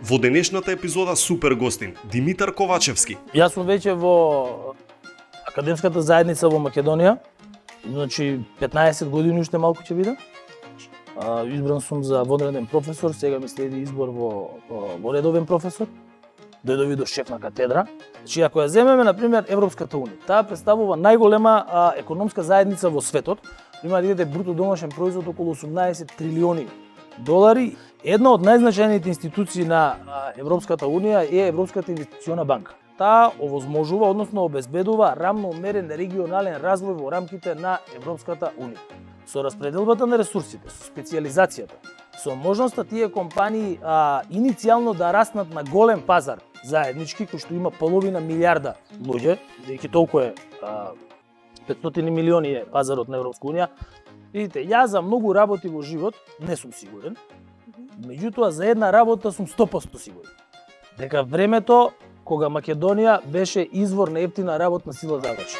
Во денешната епизода супер гостин Димитар Ковачевски. Јас сум веќе во академската заедница во Македонија. Значи 15 години уште малку ќе бидам. Избран сум за вонреден професор, сега ми следи избор во редовен професор. Дојдови до шеф на катедра. Значи ако ја земеме на пример Европската унија, таа представува најголема економска заедница во светот. Има бруто домашен производ околу 18 трилиони долари. Една од најзначајните институции на Европската унија е Европската инвестициона банка. Таа овозможува, односно обезбедува рамномерен регионален развој во рамките на Европската унија. Со распределбата на ресурсите, со специјализацијата, со можноста тие компании иницијално да раснат на голем пазар заеднички, кој што има половина милиарда луѓе, бидејќи толку е 500 милиони е пазарот на Европска унија. Видите, јас за многу работи во живот не сум сигурен. Меѓутоа за една работа сум 100% сигурен. Дека времето кога Македонија беше извор на ефтина работна сила заврши.